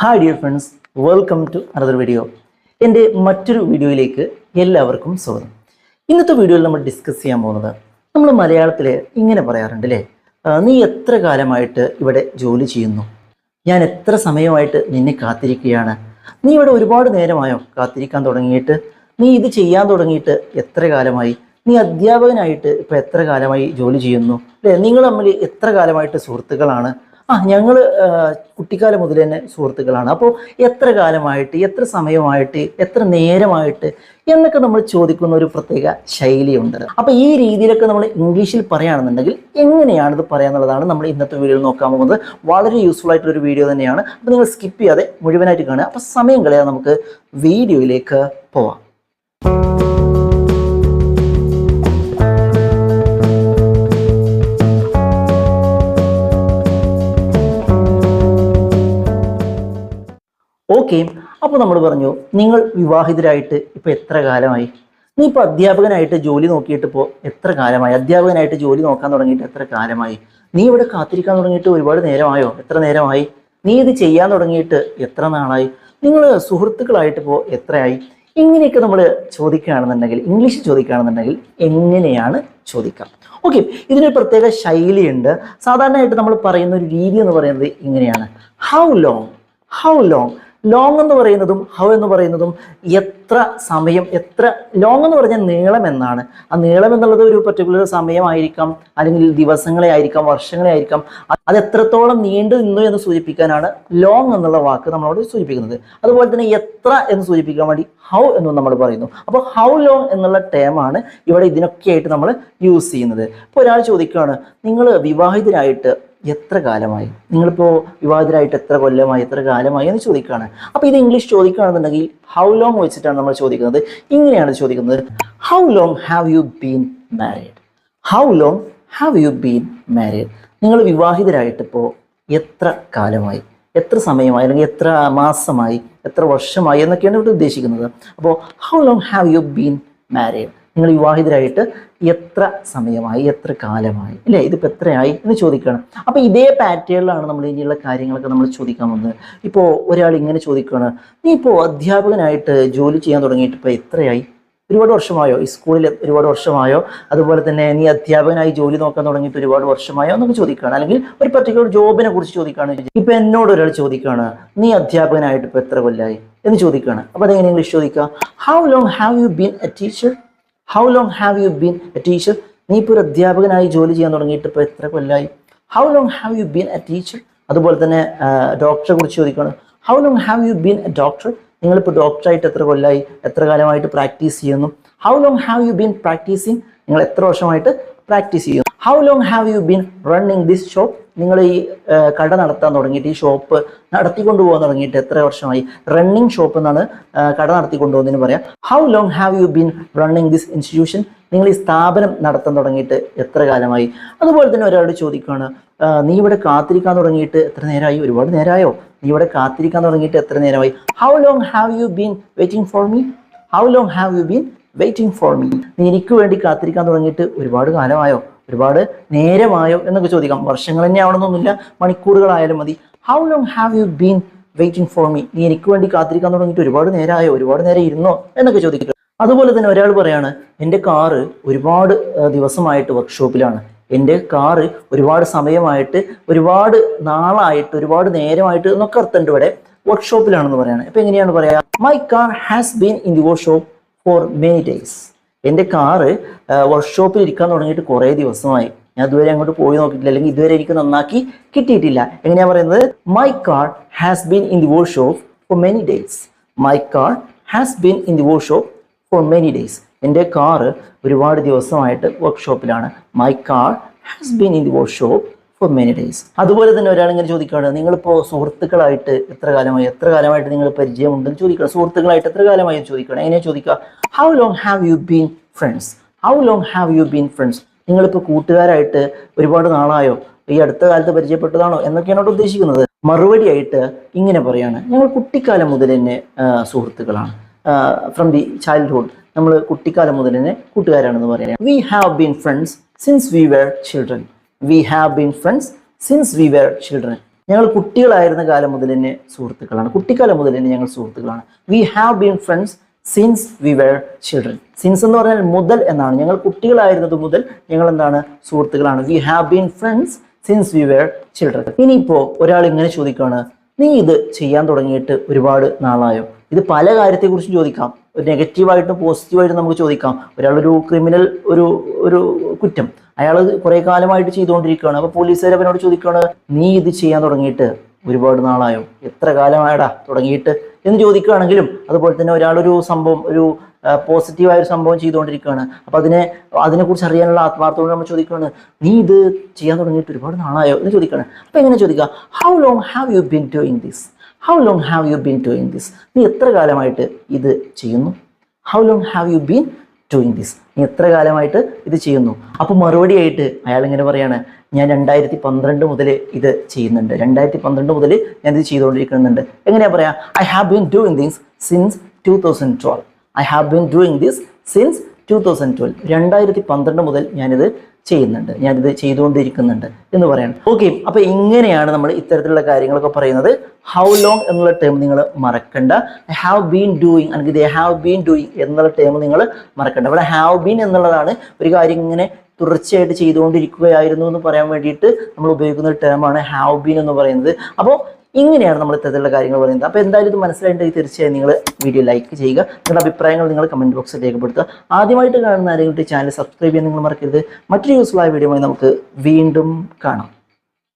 Hi dear friends, welcome to another video. എൻ്റെ മറ്റൊരു വീഡിയോയിലേക്ക് എല്ലാവർക്കും സ്വാഗതം. ഇന്നത്തെ വീഡിയോയിൽ നമ്മൾ ഡിസ്കസ് ചെയ്യാൻ പോകുന്നത്, നമ്മൾ മലയാളത്തിൽ ഇങ്ങനെ പറയാറുണ്ട് അല്ലേ, നീ എത്ര കാലമായിട്ട് ഇവിടെ ജോലി ചെയ്യുന്നു, ഞാൻ എത്ര സമയമായിട്ട് നിന്നെ കാത്തിരിക്കുകയാണ്, നീ ഇവിടെ ഒരുപാട് നേരമായോ കാത്തിരിക്കാൻ തുടങ്ങിയിട്ട്, നീ ഇത് ചെയ്യാൻ തുടങ്ങിയിട്ട് എത്ര കാലമായി, നീ അധ്യാപകനായിട്ട് ഇപ്പോൾ എത്ര കാലമായി ജോലി ചെയ്യുന്നു അല്ലേ, നിങ്ങൾ തമ്മിൽ എത്ര കാലമായിട്ട് സുഹൃത്തുക്കളാണ്, ഞങ്ങൾ കുട്ടിക്കാലം മുതൽ തന്നെ സുഹൃത്തുക്കളാണ്, അപ്പോൾ എത്ര കാലമായിട്ട്, എത്ര സമയമായിട്ട്, എത്ര നേരമായിട്ട് എന്നൊക്കെ നമ്മൾ ചോദിക്കുന്ന ഒരു പ്രത്യേക ശൈലിയുണ്ട്. അപ്പോൾ ഈ രീതിയിലൊക്കെ നമ്മൾ ഇംഗ്ലീഷിൽ പറയുകയാണെന്നുണ്ടെങ്കിൽ എങ്ങനെയാണിത് പറയാന്നുള്ളതാണ് നമ്മൾ ഇന്നത്തെ വീഡിയോയിൽ നോക്കാൻ പോകുന്നത്. വളരെ യൂസ്ഫുൾ ആയിട്ടൊരു വീഡിയോ തന്നെയാണ്. അപ്പോൾ നിങ്ങൾ സ്കിപ്പ് ചെയ്യാതെ മുഴുവനായിട്ട് കാണുക. അപ്പോൾ സമയം കളയാതെ നമുക്ക് വീഡിയോയിലേക്ക് പോവാം. ഓക്കെ, അപ്പോൾ നമ്മൾ പറഞ്ഞു, നിങ്ങൾ വിവാഹിതരായിട്ട് ഇപ്പോൾ എത്ര കാലമായി, നീ ഇപ്പോൾ അധ്യാപകനായിട്ട് ജോലി നോക്കിയിട്ട് ഇപ്പോൾ എത്ര കാലമായി, അധ്യാപകനായിട്ട് ജോലി നോക്കാൻ തുടങ്ങിയിട്ട് എത്ര കാലമായി, നീ ഇവിടെ കാത്തിരിക്കാൻ തുടങ്ങിയിട്ട് ഒരുപാട് നേരമായോ, എത്ര നേരമായി, നീ ഇത് ചെയ്യാൻ തുടങ്ങിയിട്ട് എത്ര നാളായി, നിങ്ങൾ സുഹൃത്തുക്കളായിട്ട് ഇപ്പോൾ എത്രയായി, ഇങ്ങനെയൊക്കെ നമ്മൾ ചോദിക്കുകയാണെന്നുണ്ടെങ്കിൽ, ഇംഗ്ലീഷിൽ ചോദിക്കുകയാണെന്നുണ്ടെങ്കിൽ എങ്ങനെയാണ് ചോദിക്കാം. ഓക്കെ, ഇതിനൊരു പ്രത്യേക ശൈലിയുണ്ട്. സാധാരണയായിട്ട് നമ്മൾ പറയുന്ന ഒരു രീതി എന്ന് പറയുന്നത് ഇങ്ങനെയാണ്: how long. How long. Long എന്ന് പറയുന്നതും ഹൗ എന്ന് പറയുന്നതും എത്ര സമയം, എത്ര ലോങ് എന്ന് പറഞ്ഞാൽ നീളം എന്നാണ്. ആ നീളം എന്നുള്ളത് ഒരു പർട്ടിക്കുലർ സമയമായിരിക്കാം, അല്ലെങ്കിൽ ദിവസങ്ങളെ ആയിരിക്കാം, വർഷങ്ങളെ ആയിരിക്കാം. അത് എത്രത്തോളം നീണ്ടു നിന്നു എന്ന് സൂചിപ്പിക്കാനാണ് ലോങ് എന്നുള്ള വാക്ക് നമ്മളോട് സൂചിപ്പിക്കുന്നത്. അതുപോലെ തന്നെ എത്ര എന്ന് സൂചിപ്പിക്കാൻ വേണ്ടി ഹൗ എന്നും നമ്മൾ പറയുന്നു. അപ്പോൾ ഹൗ ലോങ് എന്നുള്ള ടേമാണ് ഇവിടെ ഇതിനൊക്കെ ആയിട്ട് നമ്മൾ യൂസ് ചെയ്യുന്നത്. ഇപ്പോൾ ഒരാൾ ചോദിക്കുകയാണ്, നിങ്ങൾ വിവാഹിതരായിട്ട് എത്ര കാലമായി, നിങ്ങളിപ്പോൾ വിവാഹിതരായിട്ട് എത്ര കൊല്ലമായി, എത്ര കാലമായി എന്ന് ചോദിക്കുകയാണ്. അപ്പോൾ ഇത് ഇംഗ്ലീഷ് ചോദിക്കുകയാണെന്നുണ്ടെങ്കിൽ ഹൗ ലോങ് വെച്ചിട്ടാണ് നമ്മൾ ചോദിക്കുന്നത്. ഇങ്ങനെയാണ് ചോദിക്കുന്നത്: how long have you been married. How long have you been married. നിങ്ങൾ വിവാഹിതരായിട്ടിപ്പോൾ എത്ര കാലമായി, എത്ര സമയമായി, അല്ലെങ്കിൽ എത്ര മാസമായി, എത്ര വർഷമായി എന്നൊക്കെയാണ് ഇവിടെ ഉദ്ദേശിക്കുന്നത്. അപ്പോൾ how long have you been married, നിങ്ങൾ വിവാഹിതരായിട്ട് എത്ര സമയമായി, എത്ര കാലമായി അല്ലേ, ഇതിപ്പോൾ എത്രയായി എന്ന് ചോദിക്കണം. അപ്പോൾ ഇതേ പാറ്റേണിലാണ് നമ്മൾ ഇനിയുള്ള കാര്യങ്ങളൊക്കെ നമ്മൾ ചോദിക്കാൻ വന്നത്. ഇപ്പോൾ ഒരാൾ ഇങ്ങനെ ചോദിക്കുകയാണ്, നീ ഇപ്പോൾ അധ്യാപകനായിട്ട് ജോലി ചെയ്യാൻ തുടങ്ങിയിട്ട് ഇപ്പോൾ എത്രയായി, ഒരുപാട് വർഷമായോ, ഈ സ്കൂളിൽ ഒരുപാട് വർഷമായോ, അതുപോലെ തന്നെ നീ അധ്യാപകനായി ജോലി നോക്കാൻ തുടങ്ങിയിട്ട് ഒരുപാട് വർഷമായോ എന്നൊക്കെ ചോദിക്കുകയാണ്. അല്ലെങ്കിൽ ഒരു പർട്ടിക്കുലർ ജോബിനെ കുറിച്ച് ചോദിക്കുകയാണ്. ഇപ്പം എന്നോട് ഒരാൾ ചോദിക്കുകയാണ്, നീ അധ്യാപകനായിട്ട് ഇപ്പോൾ എത്ര കൊല്ലമായി എന്ന് ചോദിക്കുകയാണ്. അപ്പോൾ അതെങ്ങനെ ഇംഗ്ലീഷ് ചോദിക്കുക? How long have you been a teacher. How long have you been a teacher. നീ ഇപ്പോൾ ഒരു അധ്യാപകനായി ജോലി ചെയ്യാൻ തുടങ്ങിയിട്ട് ഇപ്പോൾ എത്ര കൊല്ലമായി? How long have you been a teacher. അതുപോലെ തന്നെ ഡോക്ടറെ കുറിച്ച് ചോദിക്കുകയാണ്. How long have you been a doctor. നിങ്ങളിപ്പോൾ ഡോക്ടറായിട്ട് എത്ര കൊല്ലമായി, എത്ര കാലമായിട്ട് പ്രാക്ടീസ് ചെയ്യുന്നു? How long have you been practising. നിങ്ങൾ എത്ര വർഷമായിട്ട് പ്രാക്ടീസ് ചെയ്യുന്നു? How long have you been running this shop. നിങ്ങൾ ഈ കട നടത്താൻ തുടങ്ങിയിട്ട്, ഈ ഷോപ്പ് നടത്തിക്കൊണ്ടു പോകാൻ തുടങ്ങിയിട്ട് എത്ര വർഷമായി? റണ്ണിങ് ഷോപ്പ് എന്നാണ് കട നടത്തിക്കൊണ്ടുപോകുന്നതിന് പറയാം. How long have you been running this institution. നിങ്ങൾ ഈ സ്ഥാപനം നടത്താൻ തുടങ്ങിയിട്ട് എത്ര കാലമായി? അതുപോലെ തന്നെ ഒരാളോട് ചോദിക്കുകയാണ്, നീ ഇവിടെ കാത്തിരിക്കാൻ തുടങ്ങിയിട്ട് എത്ര നേരമായി, ഒരുപാട് നേരമായോ, നീ ഇവിടെ കാത്തിരിക്കാൻ തുടങ്ങിയിട്ട് എത്ര നേരമായി? How long have you been waiting for me. How long have you been waiting for me. നീ എനിക്ക് വേണ്ടി കാത്തിരിക്കാൻ തുടങ്ങിയിട്ട് ഒരുപാട് കാലമായോ, ഒരുപാട് നേരമായോ എന്നൊക്കെ ചോദിക്കാം. വർഷങ്ങൾ തന്നെ ആവണമെന്നൊന്നുമില്ല, മണിക്കൂറുകളായാലും മതി. How long have you been waiting for me. നീ എനിക്ക് വേണ്ടി കാത്തിരിക്കാൻ തുടങ്ങിയിട്ട് ഒരുപാട് നേരമായോ, ഒരുപാട് നേരം ഇരുന്നോ എന്നൊക്കെ ചോദിക്കുക. അതുപോലെ തന്നെ ഒരാൾ പറയാണ്, എൻ്റെ കാറ് ഒരുപാട് ദിവസമായിട്ട് വർക്ക്ഷോപ്പിലാണ്, എൻ്റെ കാറ് ഒരുപാട് സമയമായിട്ട്, ഒരുപാട് നാളായിട്ട്, ഒരുപാട് നേരമായിട്ട് എന്നൊക്കെ അർത്ഥമുണ്ട് ഇവിടെ, വർക്ക്ഷോപ്പിലാണെന്ന് പറയാണ്. അപ്പോൾ എങ്ങനെയാണ് പറയാ? My car has been in the workshop for many days. എൻ്റെ കാറ് വർക്ക്ഷോപ്പിൽ ഇരിക്കാൻ തുടങ്ങിയിട്ട് കുറേ ദിവസമായി, ഞാൻ ഇതുവരെ അങ്ങോട്ട് പോയി നോക്കിയിട്ടില്ല, അല്ലെങ്കിൽ ഇതുവരെ എനിക്ക് നന്നാക്കി കിട്ടിയിട്ടില്ല. എങ്ങനെയാണ് പറയുന്നത്? My car has been in the workshop for many days. My car has been in the workshop for many days. എൻ്റെ കാറ് ഒരുപാട് ദിവസമായിട്ട് വർക്ക്ഷോപ്പിലാണ്. My car has been in the workshop for many days. അതുപോലെ തന്നെ ഒരാൾ ഇങ്ങനെ ചോദിക്കുകയാണ്, നിങ്ങളിപ്പോൾ സുഹൃത്തുക്കളായിട്ട് എത്ര കാലമായി, എത്ര കാലമായിട്ട് നിങ്ങൾ പരിചയമുണ്ടെന്ന് ചോദിക്കണം. സുഹൃത്തുക്കളായിട്ട് എത്ര കാലമായി ചോദിക്കണം. എങ്ങനെ ചോദിക്കുക? How long have you been friends. How long have you been friends. നിങ്ങളിപ്പോൾ കൂട്ടുകാരായിട്ട് ഒരുപാട് നാളായോ, ഈ അടുത്ത കാലത്ത് പരിചയപ്പെട്ടതാണോ എന്നൊക്കെയാണ് അവിടെ ഉദ്ദേശിക്കുന്നത്. മറുപടിയായിട്ട് ഇങ്ങനെ പറയാണ്, ഞങ്ങൾ കുട്ടിക്കാലം മുതൽ തന്നെ സുഹൃത്തുക്കളാണ്. ഫ്രം ദി ചൈൽഡ്ഹുഡ്, നമ്മൾ കുട്ടിക്കാലം മുതൽ തന്നെ കൂട്ടുകാരാണെന്ന് പറയാം. We have been friends since we were children. We have been friends since we were children. ഞങ്ങൾ കുട്ടികളായിരുന്ന കാലം മുതൽ തന്നെ സുഹൃത്തുക്കളാണ്. കുട്ടിക്കാലം മുതൽ തന്നെ ഞങ്ങൾ സുഹൃത്തുക്കളാണ്. We have been friends since we were children. Since എന്ന് പറഞ്ഞാൽ മുതൽ എന്നാണ്. ഞങ്ങൾ കുട്ടികളായിരുന്നത് മുതൽ ഞങ്ങൾ എന്താണ് സുഹൃത്തുക്കളാണ്. We have been friends since we were children. ഇനിയിപ്പോൾ ഒരാൾ ഇങ്ങനെ ചോദിക്കുകയാണ്, നീ ഇത് ചെയ്യാൻ തുടങ്ങിയിട്ട് ഒരുപാട് നാളായോ? ഇത് പല കാര്യത്തെക്കുറിച്ചും ചോദിക്കാം. ഒരു നെഗറ്റീവായിട്ടും പോസിറ്റീവായിട്ടും നമുക്ക് ചോദിക്കാം. ഒരാളൊരു ക്രിമിനൽ ഒരു ഒരു കുറ്റം അയാൾ കുറേ കാലമായിട്ട് ചെയ്തുകൊണ്ടിരിക്കുകയാണ്. അപ്പോൾ പോലീസുകാർ അവനോട് ചോദിക്കുകയാണ്, നീ ഇത് ചെയ്യാൻ തുടങ്ങിയിട്ട് ഒരുപാട് നാളായോ? എത്ര കാലമായടാ തുടങ്ങിയിട്ട് എന്ന് ചോദിക്കുകയാണെങ്കിലും, അതുപോലെ തന്നെ ഒരാളൊരു സംഭവം ഒരു പോസിറ്റീവായ ഒരു സംഭവം ചെയ്തുകൊണ്ടിരിക്കുകയാണ്. അപ്പോൾ അതിനെക്കുറിച്ച് അറിയാനുള്ള ആത്മാർത്ഥത്തോട് നമ്മൾ ചോദിക്കുകയാണ്, നീ ഇത് ചെയ്യാൻ തുടങ്ങിയിട്ട് ഒരുപാട് നാളായോ എന്ന് ചോദിക്കുകയാണ്. അപ്പോൾ എങ്ങനെ ചോദിക്കുക? How long have you been doing this? How long have you been doing this? നീ എത്ര കാലമായിട്ട് ഇത് ചെയ്യുന്നു? How long have you been doing this? നീ എത്ര കാലമായിട്ട് ഇത് ചെയ്യുന്നു? അപ്പോൾ മറുപടിയായിട്ട് അയാൾ ഇങ്ങനെ പറയാണ്, ഞാൻ 2012 മുതൽ ഇത് ചെയ്യുന്നുണ്ട്. 2012 മുതൽ ഞാൻ ഇത് ചെയ്തുകൊണ്ടിരിക്കുന്നുണ്ട്. എങ്ങനെയാ പറയാ? I have been doing this since 2012. I have been doing this since 2012. 2012 മുതൽ ഞാനിത് ചെയ്യുന്നുണ്ട്, ഞാനിത് ചെയ്തുകൊണ്ടിരിക്കുന്നുണ്ട് എന്ന് പറയണം. ഓക്കെ, അപ്പോൾ ഇങ്ങനെയാണ് നമ്മൾ ഇത്തരത്തിലുള്ള കാര്യങ്ങളൊക്കെ പറയുന്നത്. ഹൗ ലോങ് എന്നുള്ള ടേം നിങ്ങൾ മറക്കണ്ട. ഐ ഹാവ് ബീൻ ഡൂയിങ് അല്ലെങ്കിൽ ദേ ഹാവ് ബീൻ ഡൂയിങ് എന്നുള്ള ടേം നിങ്ങൾ മറക്കണ്ട. ഇവിടെ ഹാവ് ബീൻ എന്നുള്ളതാണ് ഒരു കാര്യം ഇങ്ങനെ തുടർച്ചയായിട്ട് ചെയ്തുകൊണ്ടിരിക്കുകയായിരുന്നു എന്ന് പറയാൻ വേണ്ടിയിട്ട് നമ്മൾ ഉപയോഗിക്കുന്ന ഒരു ടേമാണ് ഹാവ് ബീൻ എന്ന് പറയുന്നത്. അപ്പോൾ ഇങ്ങനെയാണ് നമ്മൾ ഇത്തരത്തിലുള്ള കാര്യങ്ങൾ പറയുന്നത്. അപ്പോൾ എന്തായാലും ഇത് മനസ്സിലായിട്ടുണ്ടെങ്കിൽ തീർച്ചയായും നിങ്ങൾ വീഡിയോ ലൈക്ക് ചെയ്യുക. നിങ്ങളുടെ അഭിപ്രായങ്ങൾ നിങ്ങൾ കമൻറ്റ് ബോക്സിൽ രേഖപ്പെടുത്തുക. ആദ്യമായിട്ട് കാണുന്ന ആരെങ്കിലും ചാനൽ സബ്സ്ക്രൈബ് ചെയ്യാൻ നിങ്ങൾ മറക്കരുത്. മറ്റൊരു യൂസ്ഫുൾ ആയ വീഡിയോയുമായി നമുക്ക് വീണ്ടും കാണാം.